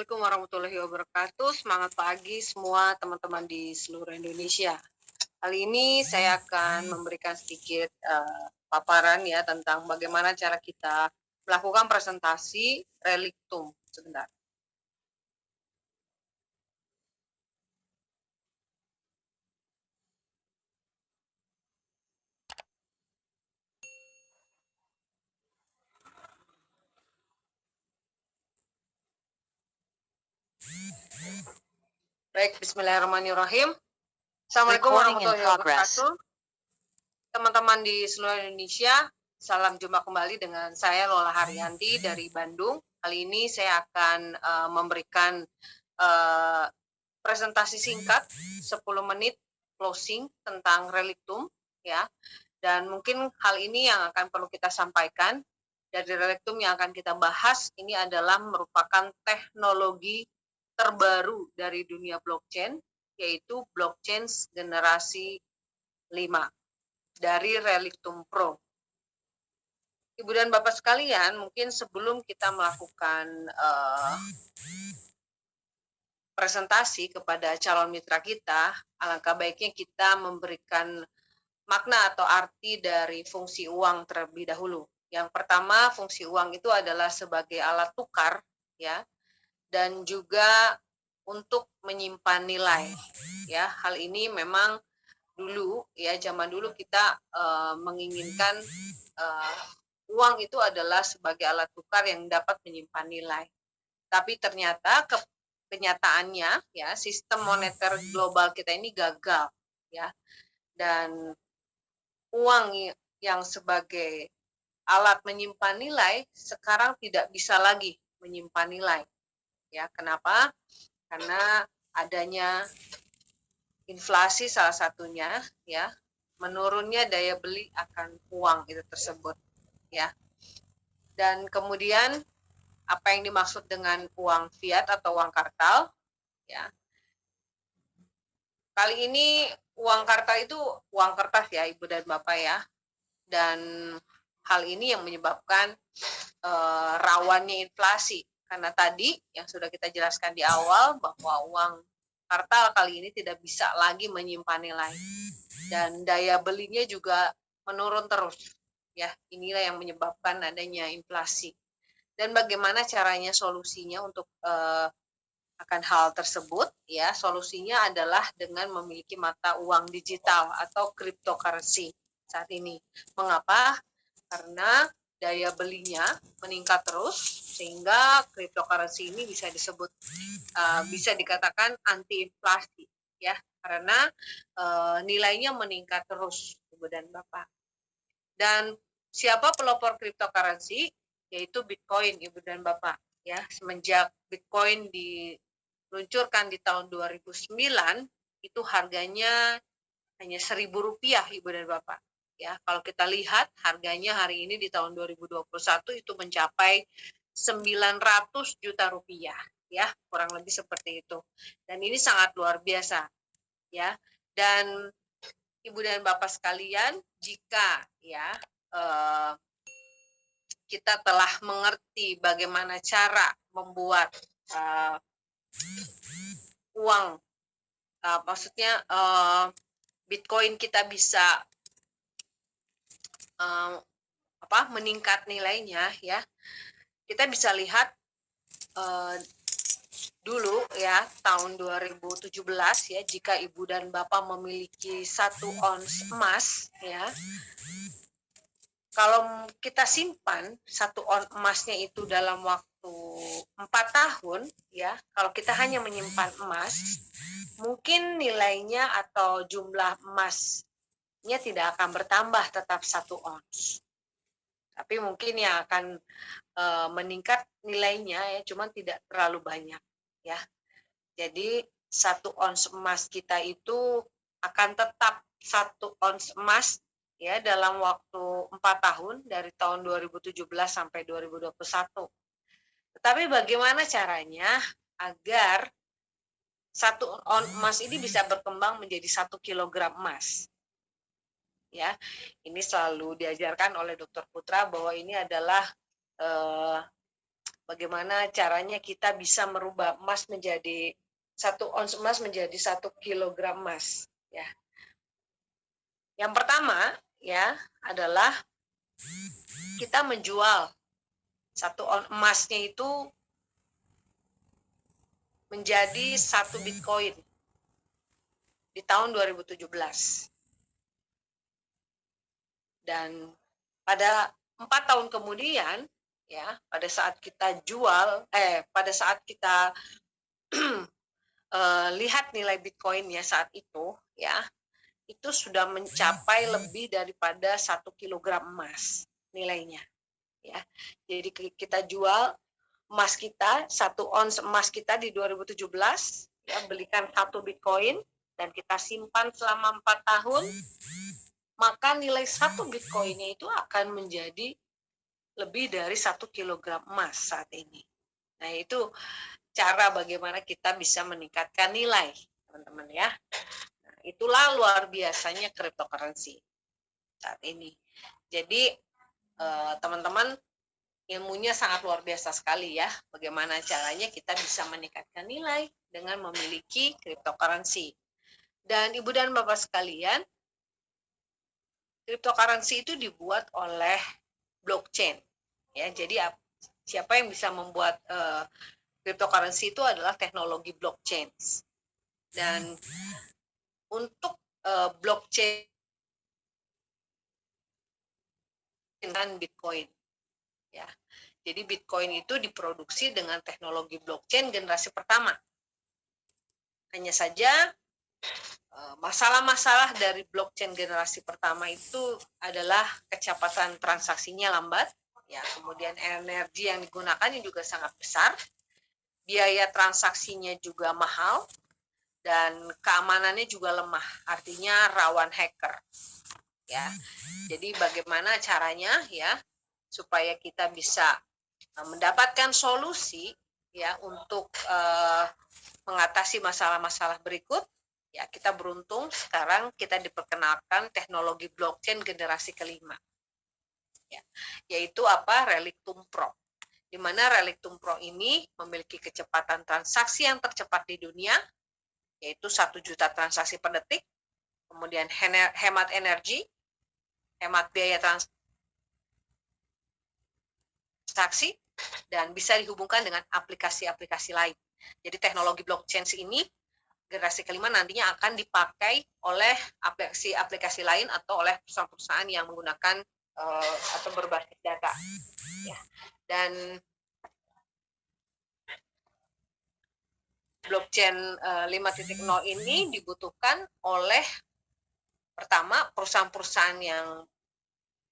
Assalamualaikum warahmatullahi wabarakatuh. Semangat pagi semua teman-teman di seluruh Indonesia. Kali ini saya akan memberikan sedikit paparan ya tentang bagaimana cara kita melakukan presentasi reliktum. Sebentar. Baik, bismillahirrahmanirrahim. Assalamualaikum warahmatullahi wabarakatuh. Teman-teman di seluruh Indonesia, salam jumpa kembali dengan saya Lola Haryanti dari Bandung. Kali ini saya akan memberikan presentasi singkat 10 menit closing tentang reliktum ya. Dan mungkin hal ini yang akan perlu kita sampaikan dari reliktum yang akan kita bahas ini adalah merupakan teknologi terbaru dari dunia blockchain, yaitu blockchain generasi 5 dari Reliktum Pro. Ibu dan Bapak sekalian, mungkin sebelum kita melakukan presentasi kepada calon mitra kita, alangkah baiknya kita memberikan makna atau arti dari fungsi uang terlebih dahulu. Yang pertama, fungsi uang itu adalah sebagai alat tukar, ya, dan juga untuk menyimpan nilai. Ya, hal ini memang dulu, ya, zaman dulu kita menginginkan uang itu adalah sebagai alat tukar yang dapat menyimpan nilai. Tapi ternyata kenyataannya, ya, sistem moneter global kita ini gagal, ya, dan uang yang sebagai alat menyimpan nilai sekarang tidak bisa lagi menyimpan nilai. Ya, kenapa? Karena adanya inflasi salah satunya, ya, menurunnya daya beli akan uang itu tersebut, ya. Dan kemudian apa yang dimaksud dengan uang fiat atau uang kartal, ya. Kali ini uang kartal itu uang kertas ya, Ibu dan Bapak ya. Dan hal ini yang menyebabkan rawannya inflasi. Karena tadi yang sudah kita jelaskan di awal bahwa uang kartal kali ini tidak bisa lagi menyimpan nilai. Dan daya belinya juga menurun terus. Ya, inilah yang menyebabkan adanya inflasi. Dan bagaimana caranya solusinya untuk akan hal tersebut, ya, solusinya adalah dengan memiliki mata uang digital atau cryptocurrency saat ini. Mengapa? Karena daya belinya meningkat terus sehingga cryptocurrency ini bisa disebut bisa dikatakan anti inflasi, ya, karena nilainya meningkat terus, Ibu dan Bapak. Dan siapa pelopor cryptocurrency? Yaitu Bitcoin, Ibu dan Bapak, ya. Semenjak Bitcoin diluncurkan di tahun 2009, itu harganya hanya Rp1.000, Ibu dan Bapak. Ya, kalau kita lihat harganya hari ini di tahun 2021 itu mencapai 900 juta rupiah, ya, kurang lebih seperti itu. Dan ini sangat luar biasa, ya. Dan Ibu dan Bapak sekalian, jika ya kita telah mengerti bagaimana cara membuat uang, maksudnya Bitcoin kita bisa meningkat nilainya, ya, kita bisa lihat dulu ya tahun 2017 ya, jika Ibu dan Bapak memiliki 1 ons emas, ya, kalau kita simpan 1 ons emasnya itu dalam waktu 4 tahun, ya, kalau kita hanya menyimpan emas, mungkin nilainya atau jumlah emasnya tidak akan bertambah, tetap 1 ons. Tapi mungkin yang akan meningkat nilainya, ya, cuma tidak terlalu banyak, ya. Jadi 1 ons emas kita itu akan tetap 1 ons emas, ya, dalam waktu 4 tahun dari tahun 2017 sampai 2021. Tetapi bagaimana caranya agar 1 ons emas ini bisa berkembang menjadi 1 kilogram emas? Ya, ini selalu diajarkan oleh Dr. Putra bahwa ini adalah bagaimana caranya kita bisa merubah emas menjadi 1 ons emas menjadi 1 kilogram emas ya. Yang pertama ya adalah kita menjual 1 ons emasnya itu menjadi 1 Bitcoin di tahun 2017. Dan pada 4 tahun kemudian ya, pada saat kita pada saat kita lihat nilai Bitcoin-nya saat itu ya, itu sudah mencapai lebih daripada 1 kilogram emas nilainya ya. Jadi kita jual emas kita, 1 ons emas kita di 2017 ya, belikan 1 Bitcoin dan kita simpan selama 4 tahun, maka nilai 1 Bitcoin-nya itu akan menjadi lebih dari 1 kilogram emas saat ini. Nah, itu cara bagaimana kita bisa meningkatkan nilai, teman-teman ya. Nah, itulah luar biasanya cryptocurrency saat ini. Jadi, teman-teman, ilmunya sangat luar biasa sekali ya. Bagaimana caranya kita bisa meningkatkan nilai dengan memiliki cryptocurrency. Dan Ibu dan Bapak sekalian, cryptocurrency itu dibuat oleh blockchain. Ya, jadi siapa yang bisa membuat cryptocurrency itu adalah teknologi blockchain. Dan untuk blockchain dan Bitcoin, ya. Jadi Bitcoin itu diproduksi dengan teknologi blockchain generasi pertama. Hanya saja masalah-masalah dari blockchain generasi pertama itu adalah kecepatan transaksinya lambat, ya, kemudian energi yang digunakan juga sangat besar, biaya transaksinya juga mahal, dan keamanannya juga lemah, artinya rawan hacker. Ya, jadi bagaimana caranya ya supaya kita bisa mendapatkan solusi ya untuk mengatasi masalah-masalah berikut. Ya, kita beruntung sekarang kita diperkenalkan teknologi blockchain generasi kelima. Ya, yaitu Relictum Pro. Di mana Relictum Pro ini memiliki kecepatan transaksi yang tercepat di dunia, yaitu 1 juta transaksi per detik, kemudian hemat energi, hemat biaya transaksi, dan bisa dihubungkan dengan aplikasi-aplikasi lain. Jadi teknologi blockchain ini generasi kelima nantinya akan dipakai oleh aplikasi-aplikasi lain atau oleh perusahaan-perusahaan yang menggunakan atau berbasis data. Ya. Dan blockchain 5.0 ini dibutuhkan oleh pertama perusahaan-perusahaan yang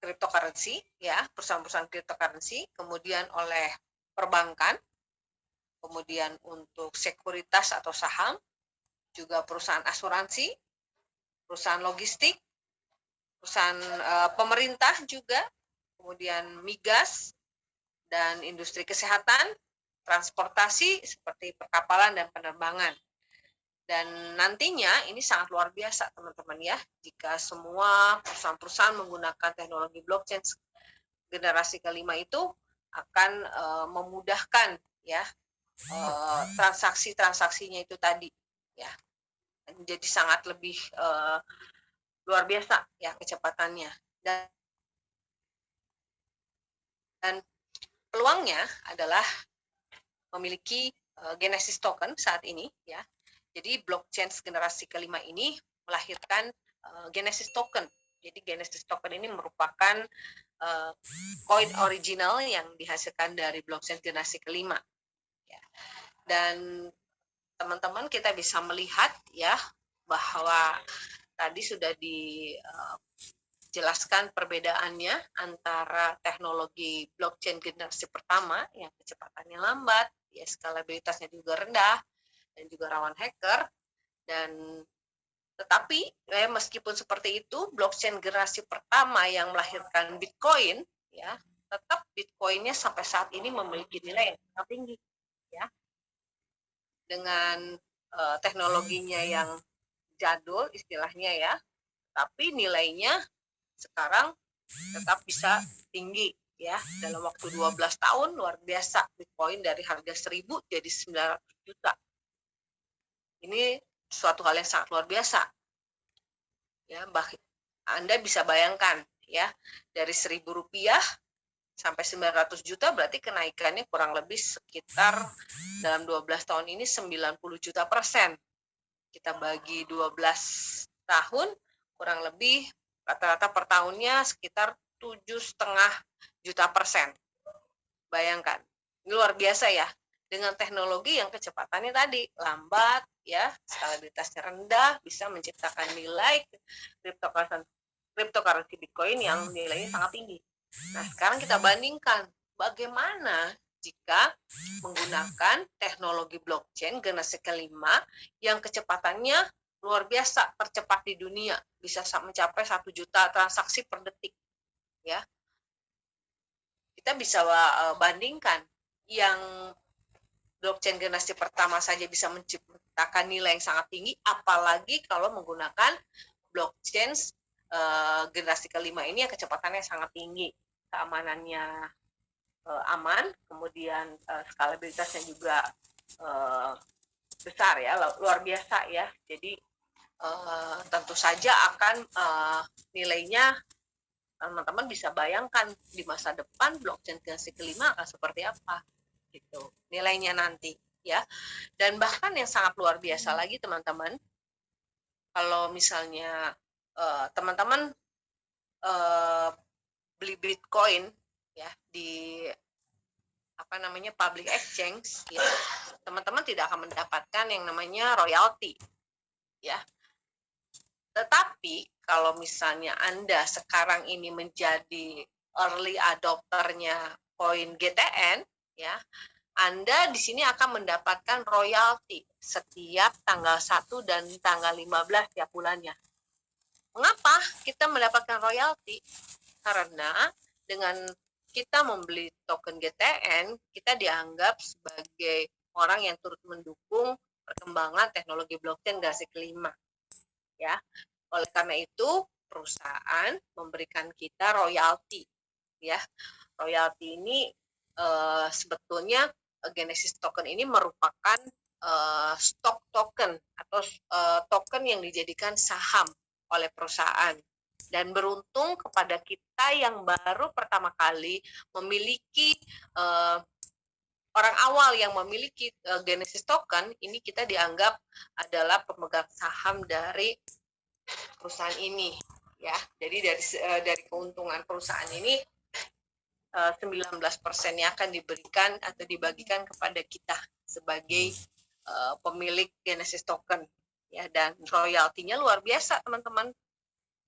cryptocurrency, ya, perusahaan-perusahaan cryptocurrency, kemudian oleh perbankan, kemudian untuk sekuritas atau saham, juga perusahaan asuransi, perusahaan logistik, perusahaan pemerintah juga, kemudian migas, dan industri kesehatan, transportasi seperti perkapalan dan penerbangan. Dan nantinya ini sangat luar biasa teman-teman ya, jika semua perusahaan-perusahaan menggunakan teknologi blockchain generasi kelima itu akan memudahkan ya transaksi-transaksinya itu tadi ya, menjadi sangat lebih luar biasa ya kecepatannya. Dan peluangnya adalah memiliki Genesis token saat ini ya. Jadi blockchain generasi kelima ini melahirkan Genesis token. Jadi Genesis token ini merupakan koin original yang dihasilkan dari blockchain generasi kelima. Ya. Dan teman-teman kita bisa melihat ya bahwa tadi sudah dijelaskan perbedaannya antara teknologi blockchain generasi pertama yang kecepatannya lambat, ya skalabilitasnya juga rendah, dan juga rawan hacker. Dan tetapi meskipun seperti itu, blockchain generasi pertama yang melahirkan Bitcoin ya, tetap Bitcoinnya sampai saat ini memiliki nilai yang sangat tinggi ya, dengan teknologinya yang jadul istilahnya ya, tapi nilainya sekarang tetap bisa tinggi ya, dalam waktu 12 tahun luar biasa. Bitcoin dari harga 1.000 jadi 900 juta. Ini suatu hal yang sangat luar biasa. Ya, Anda bisa bayangkan ya, dari Rp1.000 sampai 900 juta berarti kenaikannya kurang lebih sekitar dalam 12 tahun ini 90 juta %. Kita bagi 12 tahun, kurang lebih rata-rata per tahunnya sekitar 7,5 juta %. Bayangkan, ini luar biasa ya. Dengan teknologi yang kecepatannya tadi lambat, ya, stabilitasnya rendah, bisa menciptakan nilai cryptocurrency Bitcoin yang nilainya sangat tinggi. Nah, sekarang kita bandingkan bagaimana jika menggunakan teknologi blockchain generasi kelima yang kecepatannya luar biasa, tercepat di dunia, bisa mencapai 1 juta transaksi per detik. Ya, kita bisa bandingkan yang blockchain generasi pertama saja bisa menciptakan nilai yang sangat tinggi, apalagi kalau menggunakan blockchain generasi kelima ini yang kecepatannya sangat tinggi, keamanannya aman, kemudian skalabilitasnya juga besar ya, luar biasa ya. Jadi tentu saja akan nilainya, teman-teman bisa bayangkan di masa depan blockchain generasi kelima akan seperti apa gitu nilainya nanti ya. Dan bahkan yang sangat luar biasa lagi teman-teman, kalau misalnya teman-teman beli Bitcoin ya di public exchange ya, teman-teman tidak akan mendapatkan yang namanya royalty ya. Tetapi kalau misalnya Anda sekarang ini menjadi early adopternya koin GTN ya, Anda di sini akan mendapatkan royalti setiap tanggal 1 dan tanggal 15 tiap bulannya. Mengapa kita mendapatkan royalti? Karena dengan kita membeli token GTN, kita dianggap sebagai orang yang turut mendukung perkembangan teknologi blockchain generasi kelima. Ya, oleh karena itu perusahaan memberikan kita royalti. Ya, royalti ini sebetulnya Genesis token ini merupakan stock token atau token yang dijadikan saham oleh perusahaan. Dan beruntung kepada kita yang baru pertama kali memiliki orang awal yang memiliki Genesis token ini, kita dianggap adalah pemegang saham dari perusahaan ini ya. Jadi dari keuntungan perusahaan ini 19%-nya akan diberikan atau dibagikan kepada kita sebagai pemilik Genesis token ya. Dan royaltinya luar biasa teman-teman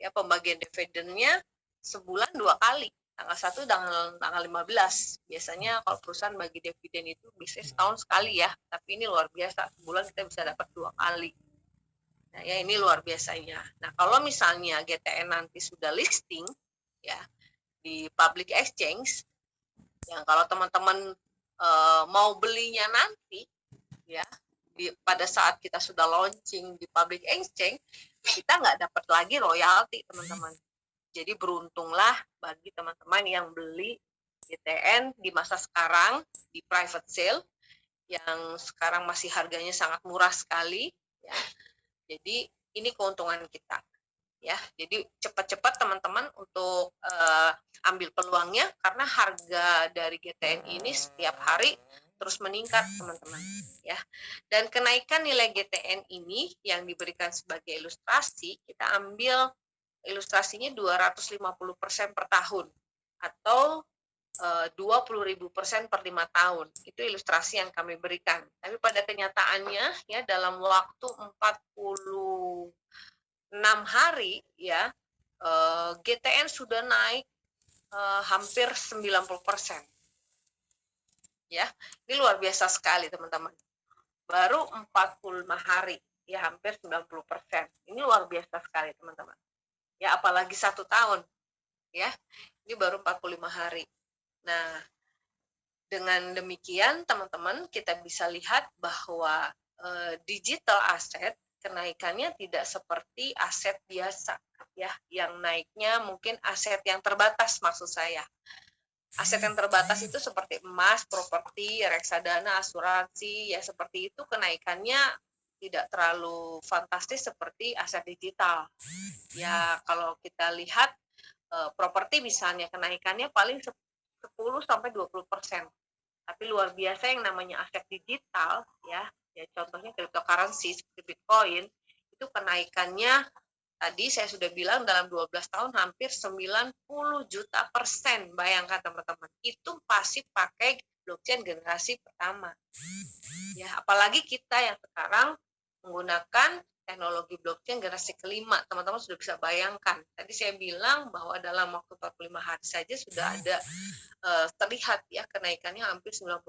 ya. Pembagian dividennya sebulan 2 kali, tanggal 1 dan tanggal 15. Biasanya kalau perusahaan bagi dividen itu bisa setahun sekali ya, tapi ini luar biasa, sebulan kita bisa dapat 2 kali. Nah ya, ini luar biasanya. Nah kalau misalnya GTN nanti sudah listing ya di public exchange, yang kalau teman-teman mau belinya nanti ya, pada saat kita sudah launching di public exchange, kita nggak dapat lagi royalti teman-teman. Jadi beruntunglah bagi teman-teman yang beli GTN di masa sekarang di private sale yang sekarang masih harganya sangat murah sekali ya. Jadi ini keuntungan kita ya. Jadi cepat-cepat teman-teman untuk ambil peluangnya, karena harga dari GTN ini setiap hari terus meningkat teman-teman ya. Dan kenaikan nilai GTN ini yang diberikan sebagai ilustrasi, kita ambil ilustrasinya 250% per tahun atau 20.000% per 5 tahun. Itu ilustrasi yang kami berikan. Tapi pada kenyataannya ya, dalam waktu 46 hari ya, GTN sudah naik hampir 90%. Ya, ini luar biasa sekali teman-teman. Baru 45 hari ya, hampir 90%. Ini luar biasa sekali teman-teman. Ya, apalagi 1 tahun ya, ini baru 45 hari. Nah, dengan demikian teman-teman kita bisa lihat bahwa digital aset kenaikannya tidak seperti aset biasa ya, yang naiknya mungkin aset yang terbatas maksud saya. Aset yang terbatas itu seperti emas, properti, reksadana, asuransi, ya seperti itu kenaikannya tidak terlalu fantastis seperti aset digital. Ya kalau kita lihat properti misalnya kenaikannya paling 10 sampai 20%. Tapi luar biasa yang namanya aset digital ya contohnya cryptocurrency seperti Bitcoin itu kenaikannya tadi saya sudah bilang dalam 12 tahun hampir 90 juta %. Bayangkan teman-teman, itu pasti pakai blockchain generasi pertama. Ya, apalagi kita yang sekarang menggunakan teknologi blockchain generasi kelima, teman-teman sudah bisa bayangkan. Tadi saya bilang bahwa dalam waktu 45 hari saja sudah ada terlihat ya kenaikannya hampir 90%.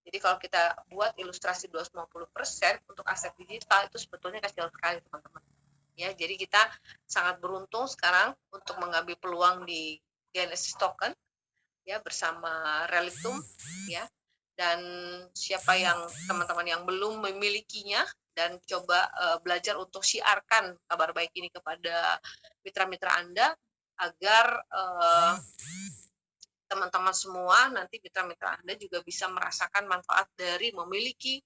Jadi kalau kita buat ilustrasi 250% untuk aset digital itu sebetulnya kecil sekali teman-teman. Ya, jadi kita sangat beruntung sekarang untuk mengambil peluang di Genesis Token ya bersama Relitum ya. Dan siapa yang teman-teman yang belum memilikinya dan coba belajar untuk siarkan kabar baik ini kepada mitra-mitra Anda agar teman-teman semua nanti mitra-mitra Anda juga bisa merasakan manfaat dari memiliki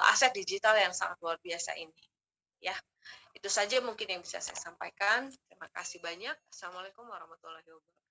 aset digital yang sangat luar biasa ini ya. Itu saja mungkin yang bisa saya sampaikan. Terima kasih banyak. Assalamualaikum warahmatullahi wabarakatuh.